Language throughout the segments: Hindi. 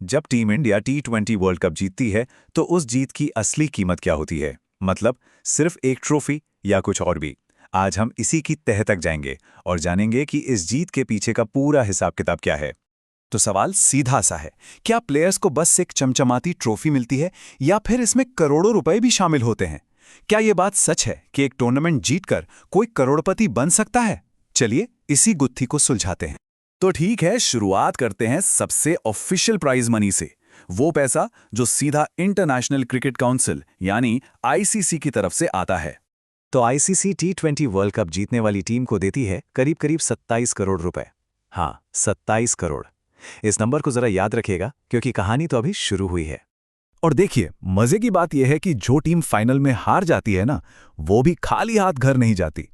जब team India T20 world cup जीतती है तो उस जीत की असली कीमत क्या होती है? मतलब सिर्फ एक ट्रॉफी या कुछ और भी? आज हम इसी की तह तक जाएंगे और जानेंगे कि इस जीत के पीछे का पूरा हिसाब किताब क्या है। तो सवाल सीधा सा है, क्या प्लेयर्स को बस एक चमचमाती ट्रॉफी मिलती है या फिर इसमें करोड़ों रुपए भी शामिल होते हैं? क्या ये बात सच है कि एक टूर्नामेंट जीतकर कोई करोड़पति बन सकता है? चलिए इसी गुत्थी को सुलझाते हैं। तो ठीक है, शुरुआत करते हैं सबसे ऑफिशियल प्राइज मनी से। वो पैसा जो सीधा इंटरनेशनल क्रिकेट काउंसिल यानी आईसीसी की तरफ से आता है। तो आईसीसी T20 वर्ल्ड कप जीतने वाली टीम को देती है करीब करीब 27 करोड़ रुपए। हाँ, 27 करोड़। इस नंबर को जरा याद रखिएगा क्योंकि कहानी तो अभी शुरू हुई है। और देखिए, मजे की बात यह है कि जो टीम फाइनल में हार जाती है ना, वो भी खाली हाथ घर नहीं जाती।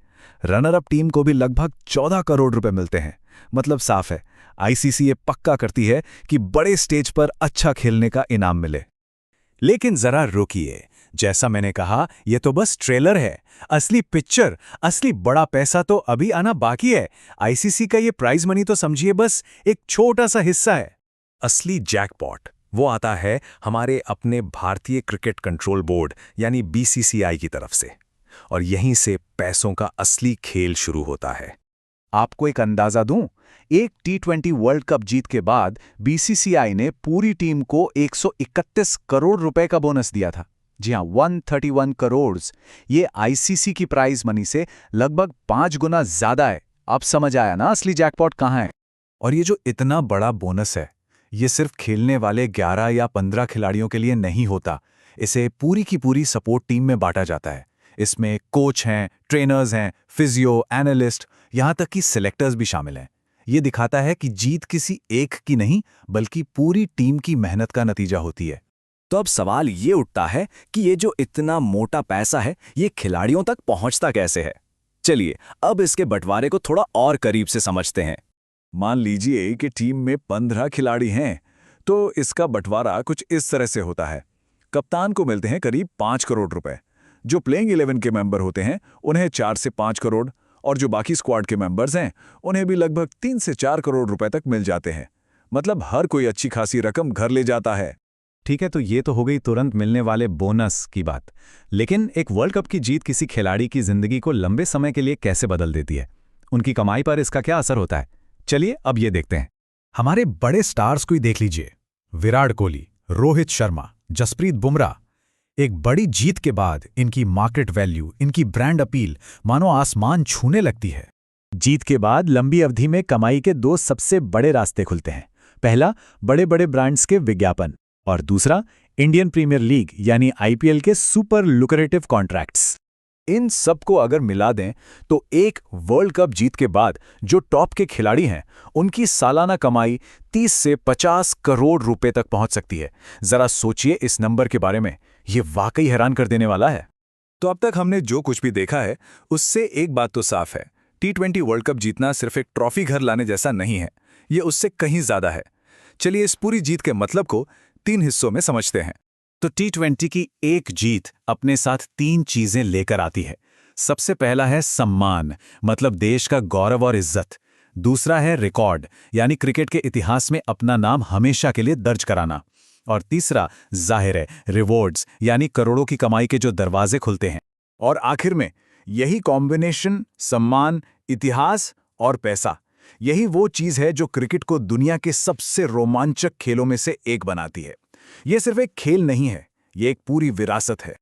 रनर अप टीम को भी लगभग 14 करोड़ रुपए मिलते हैं। मतलब साफ है, आईसीसी ये पक्का करती है कि बड़े स्टेज पर अच्छा खेलने का इनाम मिले। लेकिन जरा रुकिए, जैसा मैंने कहा, यह तो बस ट्रेलर है। असली पिक्चर, असली बड़ा पैसा तो अभी आना बाकी है। आईसीसी का ये प्राइज मनी तो समझिए बस एक छोटा सा हिस्सा है। असली जैकपॉट वो आता है हमारे अपने भारतीय क्रिकेट कंट्रोल बोर्ड यानी बीसीसीआई की तरफ से। और यहीं से पैसों का असली खेल शुरू होता है। आपको एक अंदाजा दूं, एक T20 वर्ल्ड कप जीत के बाद बीसीसीआई ने पूरी टीम को 131 करोड़ रुपए का बोनस दिया था। जी हां, 131 करोड़। ये आईसीसी की प्राइज मनी से लगभग 5 गुना ज्यादा है। अब समझ आया ना असली जैकपॉट कहां है। और ये जो इतना बड़ा बोनस है, ये सिर्फ खेलने वाले 11 या 15 खिलाड़ियों के लिए नहीं होता। इसे पूरी की पूरी सपोर्ट टीम में बांटा जाता है। इसमें कोच हैं, ट्रेनर्स हैं, फिजियो, एनालिस्ट, यहां तक कि सिलेक्टर्स भी शामिल हैं। ये दिखाता है कि जीत किसी एक की नहीं, बल्कि पूरी टीम की मेहनत का नतीजा होती है। तो अब सवाल ये उठता है कि ये जो इतना मोटा पैसा है, ये खिलाड़ियों तक पहुंचता कैसे है? चलिए अब इसके बंटवारे को थोड़ा और करीब से समझते हैं। मान लीजिए कि टीम में 15 खिलाड़ी हैं, तो इसका बंटवारा कुछ इस तरह से होता है। कप्तान को मिलते हैं करीब 5 करोड़ रुपए। जो प्लेइंग 11 के मेंबर होते हैं उन्हें 4 से 5 करोड़, और जो बाकी स्क्वाड के मेंबर्स हैं उन्हें भी लगभग 3 से 4 करोड़ रुपए तक मिल जाते हैं। मतलब हर कोई अच्छी खासी रकम घर ले जाता है। ठीक है, तो ये तो हो गई तुरंत मिलने वाले बोनस की बात। लेकिन एक वर्ल्ड कप की जीत किसी खिलाड़ी की जिंदगी को लंबे समय के लिए कैसे बदल देती है? उनकी कमाई पर इसका क्या असर होता है? चलिए अब ये देखते हैं। हमारे बड़े स्टार्स को ही देख लीजिए, विराट कोहली, रोहित शर्मा, जसप्रीत बुमराह। एक बड़ी जीत के बाद इनकी मार्केट वैल्यू, इनकी ब्रांड अपील मानो आसमान छूने लगती है। जीत के बाद लंबी अवधि में कमाई के दो सबसे बड़े रास्ते खुलते हैं। पहला, बड़े बड़े ब्रांड्स के विज्ञापन, और दूसरा, इंडियन प्रीमियर लीग यानी आईपीएल के सुपर लुक्रेटिव कॉन्ट्रैक्ट्स। इन सबको अगर मिला दें तो एक वर्ल्ड कप जीत के बाद जो टॉप के खिलाड़ी हैं, उनकी सालाना कमाई 30 से 50 करोड़ रुपए तक पहुंच सकती है। जरा सोचिए इस नंबर के बारे में, ये वाकई हैरान कर देने वाला है। तो अब तक हमने जो कुछ भी देखा है, उससे एक बात तो साफ है, T20 वर्ल्ड कप जीतना सिर्फ एक ट्रॉफी घर लाने जैसा नहीं है, ये उससे कहीं ज्यादा है। चलिए इस पूरी जीत के मतलब को 3 हिस्सों में समझते हैं। तो T20 की एक जीत अपने साथ 3 चीजें लेकर आती है। सबसे पहला है सम्मान, मतलब देश का गौरव और इज्जत। दूसरा है रिकॉर्ड, यानी क्रिकेट के इतिहास में अपना नाम हमेशा के लिए दर्ज कराना। और तीसरा जाहिर है रिवॉर्ड्स, यानी करोड़ों की कमाई के जो दरवाजे खुलते हैं। और आखिर में यही कॉम्बिनेशन, सम्मान, इतिहास और पैसा, यही वो चीज है जो क्रिकेट को दुनिया के सबसे रोमांचक खेलों में से एक बनाती है। ये सिर्फ एक खेल नहीं है, ये एक पूरी विरासत है।